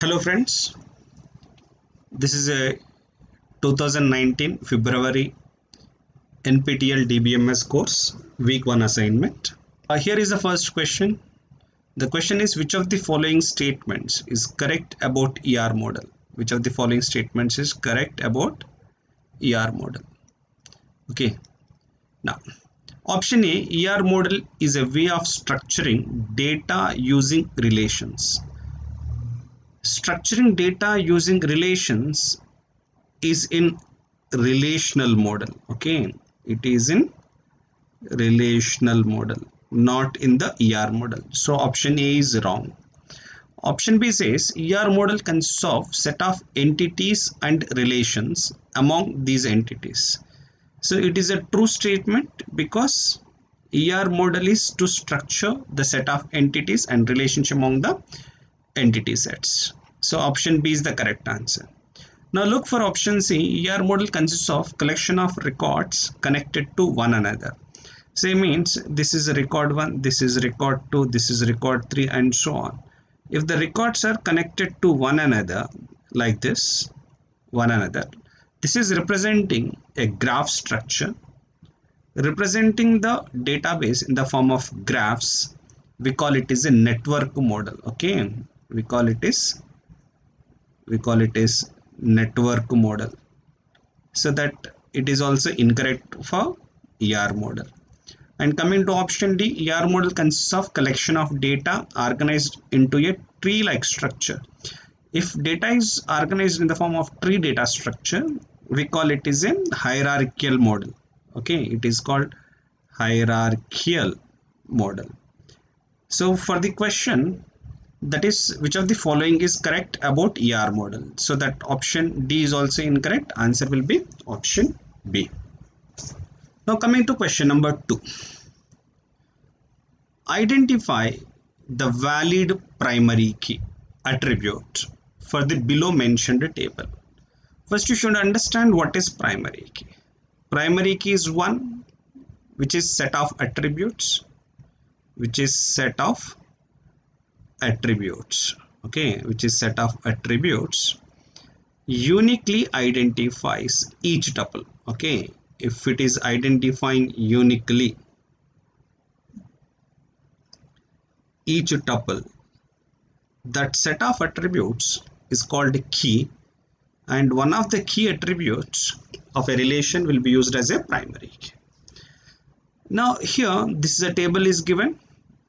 Hello friends, this is a 2019 February NPTEL DBMS course week 1 assignment. Here is the first question. The question is, which of the following statements is correct about ER model? Which of the following statements is correct about ER model? Okay, now option A, ER model is a way of structuring data using relations. Structuring data using relations is in relational model. Okay, it is in relational model, not in the ER model. So option A is wrong. Option B says ER model consists of set of entities and relations among these entities. So it is a true statement because ER model is to structure the set of entities and relationship among the entity sets. So option B is the correct answer. Now look for option C. ER model consists of collection of records connected to one another. Say means this is record 1, this is record 2, this is record 3 and so on. If the records are connected to one another like this, this is representing a graph structure. Representing the database in the form of graphs, we call it is a network model. Okay, we call it is network model. So that it is also incorrect for ER model. And coming to option D, ER model consists of collection of data organized into a tree-like structure. If data is organized in the form of tree data structure, we call it is a hierarchical model. Okay, it is called hierarchical model. So for the question, that is, which of the following is correct about ER model? So that option D is also incorrect. Answer will be option B. Now coming to question number 2. Identify the valid primary key attribute for the below mentioned table. First you should understand what is primary key. Primary key is one which is set of attributes, okay, which is set of attributes uniquely identifies each tuple. Okay, if it is identifying uniquely each tuple, that set of attributes is called key, and one of the key attributes of a relation will be used as a primary key. Now here this is a table is given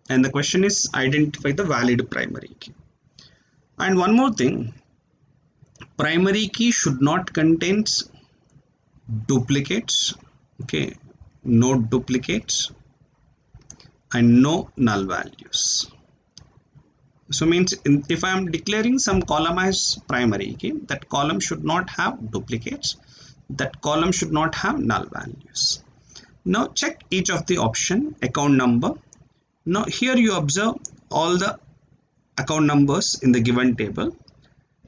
and the question is identify the valid primary key. And one more thing, primary key should not contain duplicates. Okay, no duplicates and no null values. So means if I am declaring some column as primary key, that column should not have duplicates, that column should not have null values. Now check each of the option. Account number. Now here you observe all the account numbers in the given table.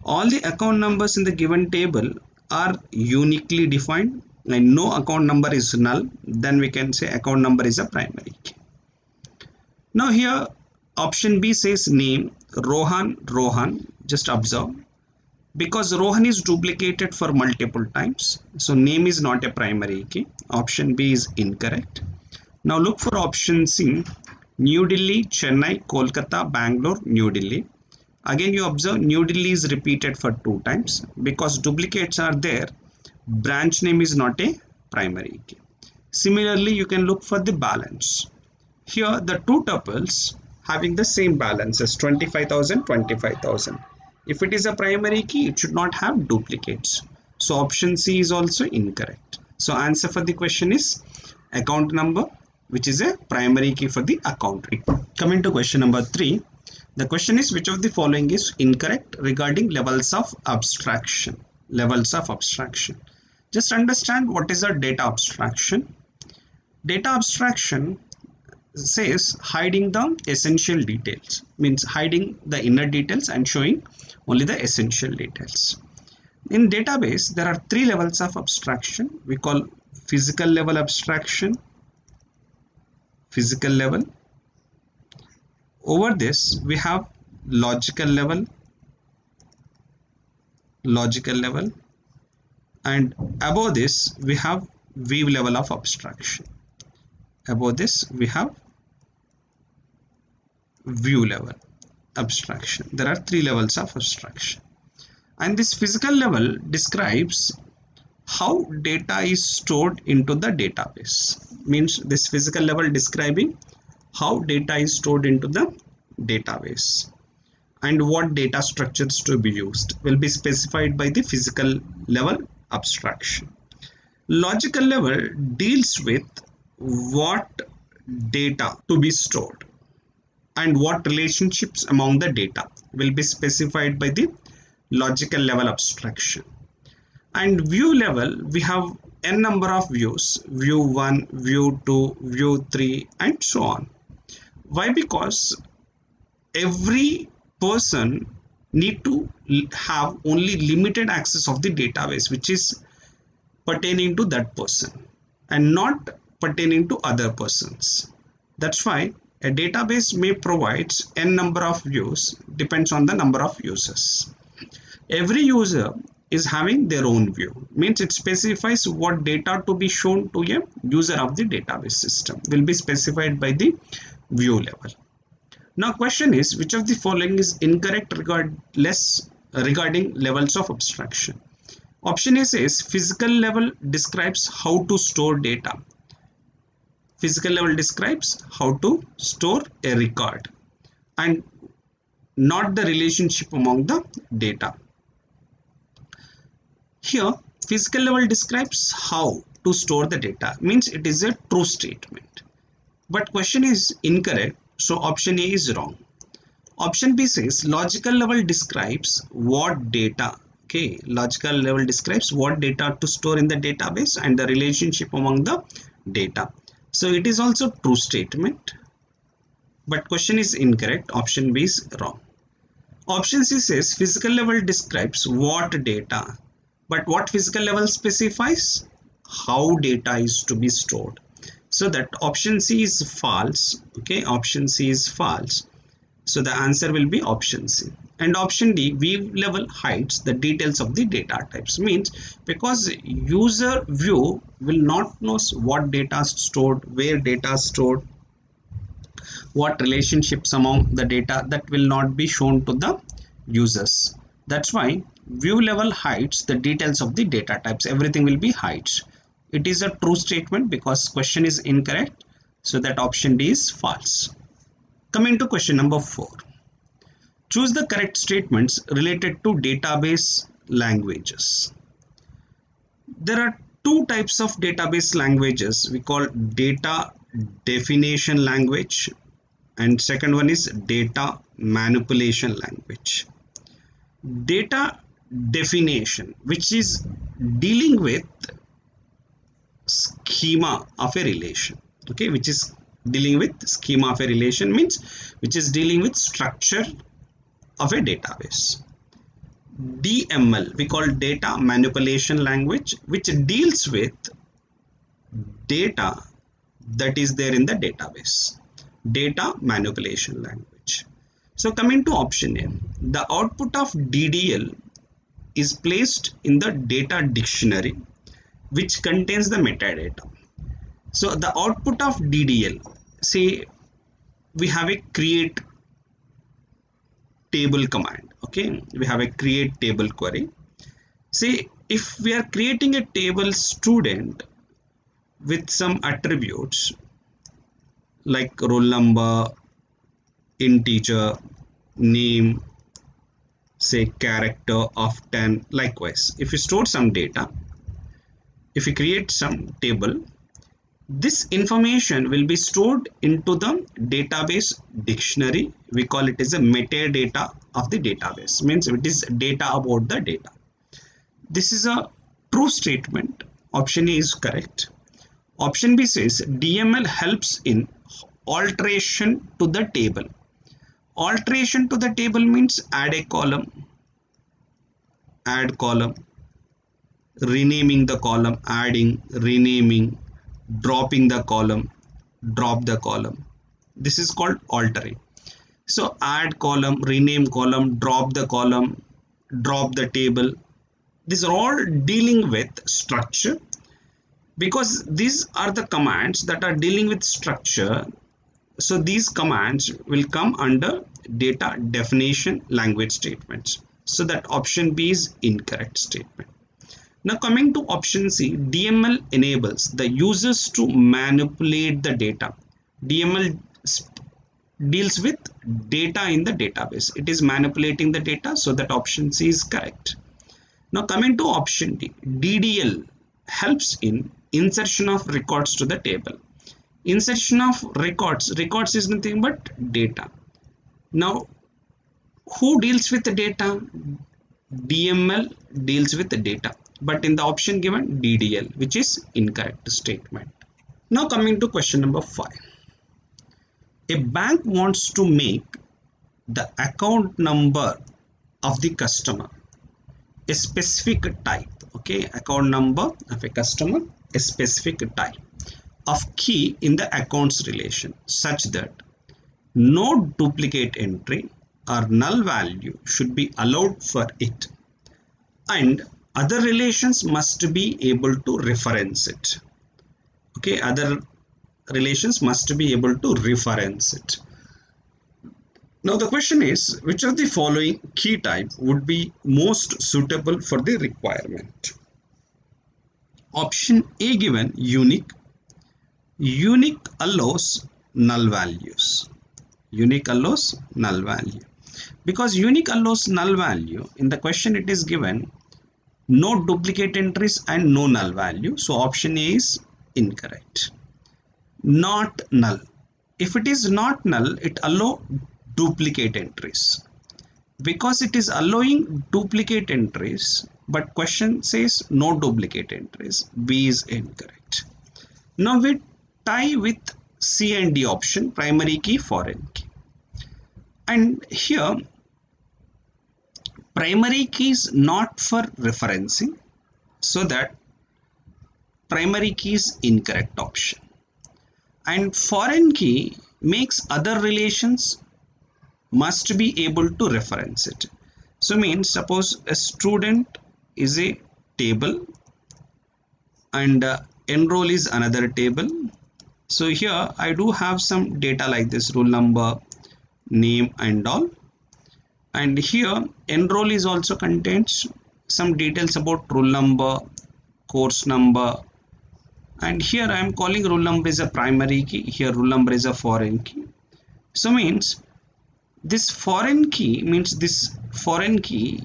All the account numbers in the given table are uniquely defined and no account number is null. Then we can say account number is a primary key. Now here option B says name Rohan. Just observe, because Rohan is duplicated for multiple times, so name is not a primary key. Option B is incorrect. Now look for option C. New Delhi, Chennai, Kolkata, Bangalore, New Delhi. Again you observe New Delhi is repeated for 2 times because duplicates are there. Branch name is not a primary key. Similarly you can look for the balance. Here the 2 tuples having the same balance as 25,000, 25,000. If it is a primary key, it should not have duplicates. So option C is also incorrect. So answer for the question is account number, which is a primary key for the account. Coming to question number 3. The question is, which of the following is incorrect regarding levels of abstraction? Just understand what is a data abstraction. Data abstraction says hiding the essential details, means hiding the inner details and showing only the essential details. In database there are 3 levels of abstraction. We call physical level abstraction, over this we have logical level, logical level, and above this we have view level of abstraction. Above this we have view level abstraction. There are three levels of abstraction, and this physical level describes how data is stored into the database. Means this physical level describing how data is stored into the database, and what data structures to be used will be specified by the physical level abstraction. Logical level deals with what data to be stored and what relationships among the data will be specified by the logical level abstraction. And view level, we have n number of views, view 1, view 2, view 3, and so on. Why? Because every person need to have only limited access of the database which is pertaining to that person and not pertaining to other persons. That's why a database may provide n number of views, depends on the number of users. Every user is having their own view, means it specifies what data to be shown to a user of the database system will be specified by the view level. Now question is, which of the following is incorrect regarding levels of abstraction? Option A says physical level describes how to store data. Physical level describes how to store a record and not the relationship among the data. Here physical level describes how to store the data, means it is a true statement. But question is incorrect, so option A is wrong. Option B says logical level describes what data. Okay, logical level describes what data to store in the database and the relationship among the data. So it is also true statement, but question is incorrect. Option B is wrong. Option C says physical level describes what data, but what physical level specifies how data is to be stored. So that option C is false. Okay, option C is false. So the answer will be option C. And option D, view level hides the details of the data types, means because user view will not know what data is stored, where data is stored, what relationships among the data, that will not be shown to the users. That's why view level hides the details of the data types. Everything will be hides. It is a true statement because question is incorrect. So that option D is false. Coming to question number 4. Choose the correct statements related to database languages. There are two types of database languages. We call data definition language, and second one is data manipulation language. Data definition, which is dealing with schema of a relation. Okay, which is dealing with schema of a relation, means which is dealing with structure of a database. DML, we call data manipulation language, which deals with data that is there in the database. Data manipulation language. So coming to option A, the output of DDL is placed in the data dictionary which contains the metadata. So the output of DDL, say we have a create table command. Okay, we have a create table query. Say if we are creating a table student with some attributes like roll number, integer, name, say character of 10. Likewise, if you store some data, if you create some table, this information will be stored into the database dictionary. We call it as a metadata of the database, means it is data about the data. This is a true statement. Option A is correct. Option B says DML helps in alteration to the table. Alteration to the table means add a column, add column, renaming the column, adding, renaming, dropping the column, drop the column. This is called altering. So add column, rename column, drop the column, drop the table. these are all dealing with structure, because these are the commands that are dealing with structure. So these commands will come under data definition language statements. So that option B is incorrect statement. Now coming to option C, DML enables the users to manipulate the data. DML deals with data in the database. It is manipulating the data, so that option C is correct. Now coming to option D, DDL helps in insertion of records to the table. Insertion of records is nothing but data. Now who deals with the data? DML deals with the data, but in the option given DDL, which is incorrect statement. Now coming to question number 5. A bank wants to make the account number of the customer a specific type. Okay, account number of a customer, a specific type of key in the accounts relation, such that no duplicate entry or null value should be allowed for it, and other relations must be able to reference it. Okay, other relations must be able to reference it. Now the question is, which of the following key type would be most suitable for the requirement? Option A given, unique. Unique allows null values. Unique allows null value. Because unique allows null value, in the question it is given no duplicate entries and no null value. So option A is incorrect. Not null. If it is not null, it allow duplicate entries. Because it is allowing duplicate entries, but question says no duplicate entries, B is incorrect. Now we tie with C and D option, primary key, foreign key. And here primary key is not for referencing, so that primary key is incorrect option. And foreign key makes other relations must be able to reference it. So means suppose a student is a table and enroll is another table. So here I do have some data like this, roll number, name and all. And here enroll is also contains some details about roll number, course number. And here I am calling roll number is a primary key, here roll number is a foreign key. So means this foreign key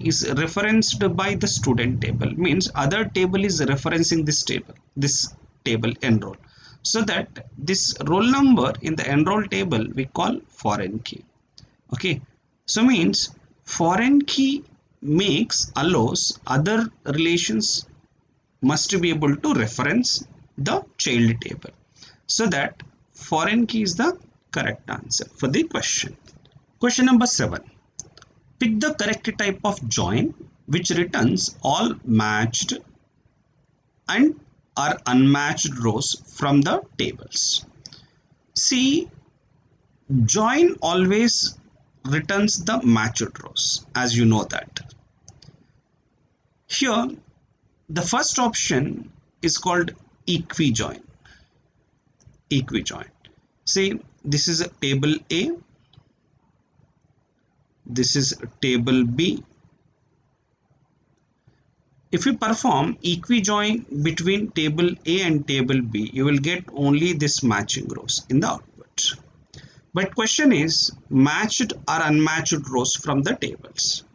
is referenced by the student table, means other table is referencing this table enroll, so that this roll number in the enroll table we call foreign key. Okay, so means foreign key allows other relations must be able to reference the child table, so that foreign key is the correct answer for the question. Question number 7. Pick the correct type of join which returns all matched and or unmatched rows from the tables. See, join always returns the matched rows, as you know that. Here the first option is called equi-join. Equi-join. See, this is a table A, this is table B. If you perform equi-join between table A and table B, you will get only this matching rows in the output. But question is matched or unmatched rows from the tables.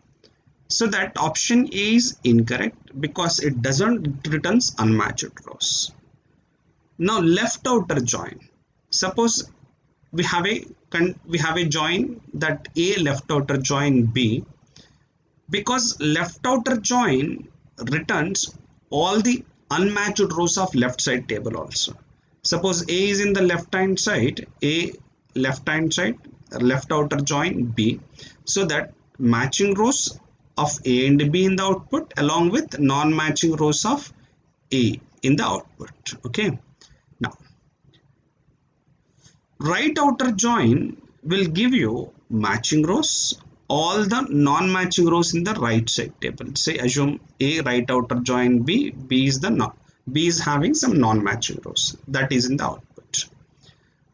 So that option A is incorrect because it doesn't returns unmatched rows. Now left outer join. Suppose we have a join that A left outer join B, because left outer join returns all the unmatched rows of left side table also. Suppose A is in the left hand side, left outer join B, so that matching rows of A and B in the output along with non-matching rows of A in the output. Okay, now right outer join will give you matching rows all the non-matching rows in the right side table. Say assume A right outer join B, B is having some non-matching rows, that is in the output.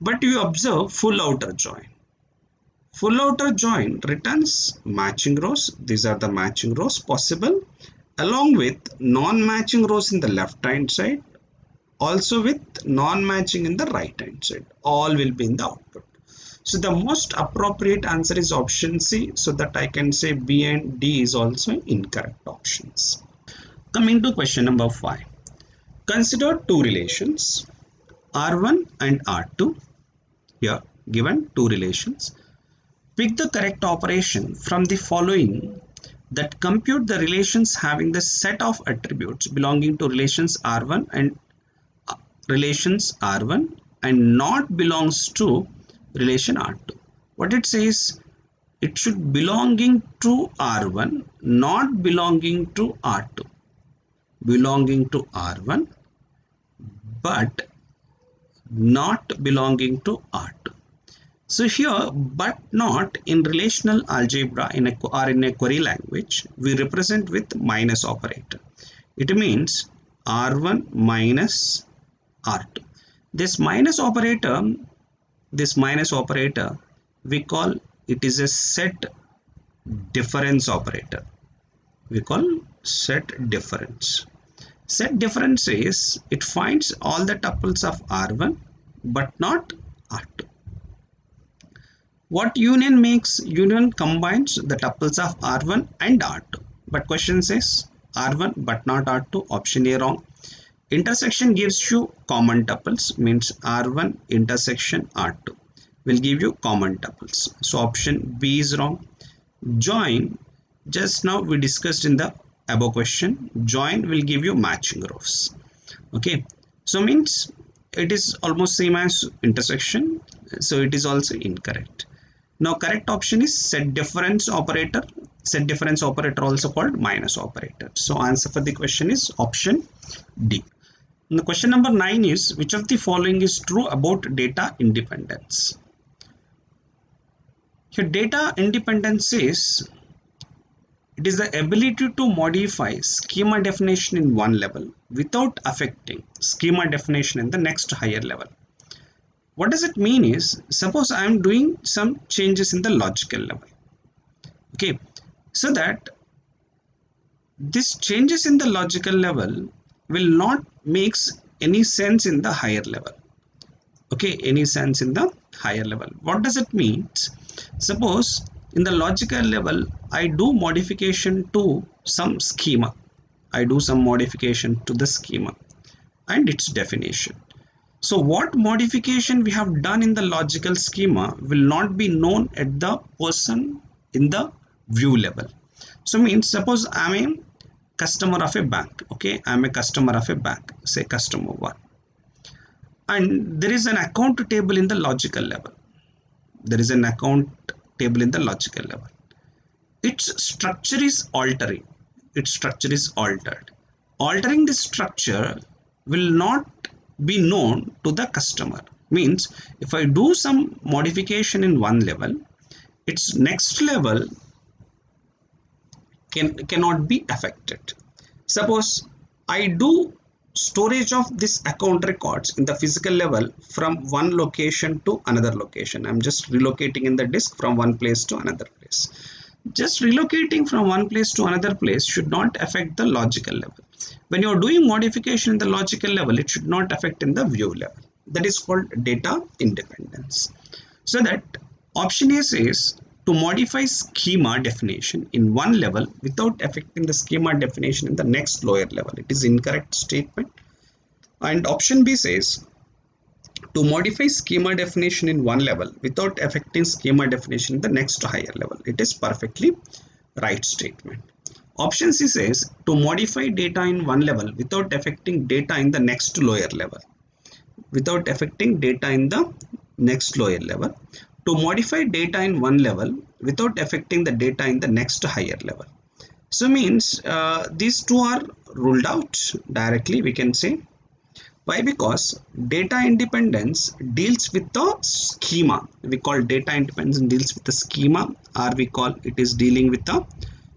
But you observe full outer join. Full outer join returns matching rows. These are the matching rows possible, along with non-matching rows in the left hand side, also with non-matching in the right hand side. All will be in the output. So the most appropriate answer is option C, so that I can say B and D is also incorrect options. Coming to question number 5. Consider two relations R1 and R2. Here given two relations. Pick the correct operation from the following that compute the relations having the set of attributes belonging to relations R1 and not belongs to relation R2. What it says, it should belonging to R1, not belonging to R2. Belonging to R1 but not belonging to R2. So here but not in relational algebra or in a query language, we represent with minus operator. It means R1 minus R2. This minus operator we call it is a set difference operator. We call set difference. Set difference is it finds all the tuples of R1 but not R2. What union makes? Union combines the tuples of R1 and R2. But question says R1 but not R2. Option A wrong. Intersection gives you common tuples, means R1 intersection R2 will give you common tuples. So option B is wrong. Join, just now we discussed in the above question, join will give you matching rows. Okay, so means it is almost same as intersection, so it is also incorrect. Now correct option is set difference operator. Set difference operator also called minus operator. So answer for the question is option D. Now question number 9 is, which of the following is true about data independence? Here data independence is, it is the ability to modify schema definition in one level without affecting schema definition in the next higher level. What does it mean is, suppose I am doing some changes in the logical level. Okay, so that these changes in the logical level will not makes any sense in the higher level. Okay, any sense in the higher level. What does it mean? Suppose in the logical level I do modification to some schema. I do some modification to the schema and its definition. So what modification we have done in the logical schema will not be known at the person in the view level. So means suppose I am a customer of a bank. Okay, I am a customer of a bank, say customer 1, and there is an account table in the logical level. There is an account table in the logical level. Its structure is altering. Its structure is altered. Altering this structure will not be known to the customer. Means if I do some modification in one level, its next level cannot be affected. Suppose I do storage of this account records in the physical level from one location to another location. I'm just relocating in the disk from one place to another place. Just relocating from one place to another place should not affect the logical level. When you're doing modification in the logical level, it should not affect in the view level. That is called data independence. So that option A says to modify schema definition in one level without affecting the schema definition in the next lower level. It is incorrect statement. And option B says to modify schema definition in one level without affecting schema definition in the next higher level. It is perfectly right statement. Option C says to modify data in one level without affecting data in the next lower level. Without affecting data in the next lower level. To modify data in one level without affecting the data in the next higher level. So means these two are ruled out directly, we can say. Why? Because data independence deals with the schema. We call data independence deals with the schema, or we call it is dealing with the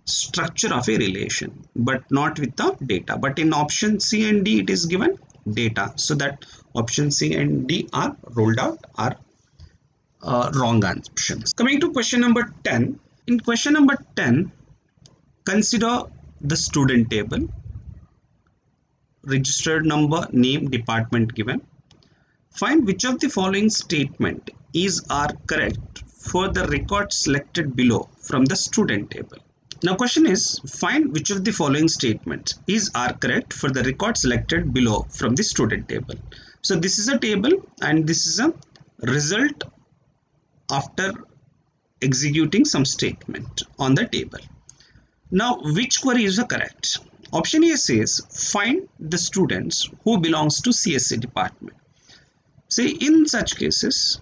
structure of a relation, but not with the data. But in option C and D, it is given data. So that option C and D are ruled out, are wrong options. Coming to question number 10. In question number 10, consider the student table. Registered number, name, department given. Find which of the following statement is or correct for the record selected below from the student table. Now question is, find which of the following statements is or correct for the record selected below from the student table. So this is a table and this is a result after executing some statement on the table. Now which query is the correct? Option A says find the students who belongs to CSE department. Say in such cases,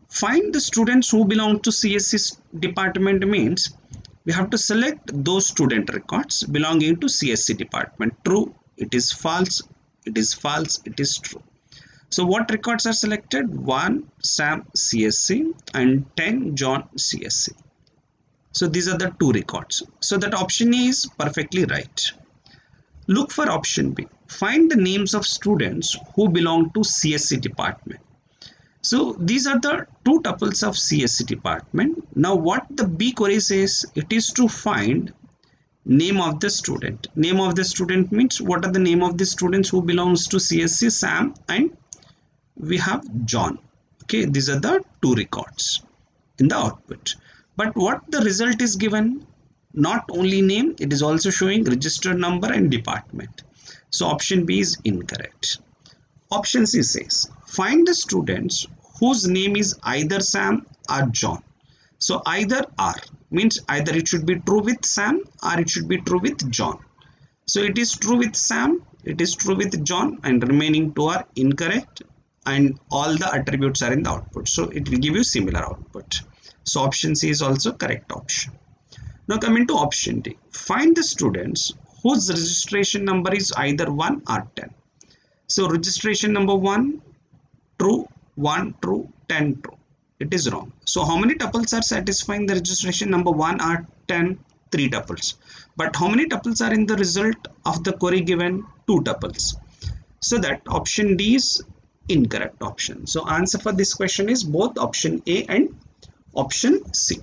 find the students who belong to CSE department means we have to select those student records belonging to CSE department. True, it is false, it is false, it is true. So what records are selected? 1 Sam CSE and 10 John CSE. So these are the two records. So that option A is perfectly right. Look for option B. Find the names of students who belong to CSE department. So these are the two tuples of CSE department. Now what the B query says, it is to find name of the student. Name of the student means what are the name of the students who belongs to CSE, Sam and we have John. Okay, these are the two records in the output. But what the result is given, not only name, it is also showing registered number and department. So option B is incorrect. Option C says find the students whose name is either Sam or John. So either or means either it should be true with Sam or it should be true with John. So it is true with Sam, it is true with John, and remaining two are incorrect, and all the attributes are in the output. So it will give you similar output. So option C is also correct option. Now coming to option D. Find the students whose registration number is either 1 or 10. So registration number 1 true, 1 true, 10 true. It is wrong. So how many tuples are satisfying the registration number 1 or 10? 3 tuples. But how many tuples are in the result of the query given? 2 tuples. So that option D is incorrect option. So answer for this question is both option A and option C.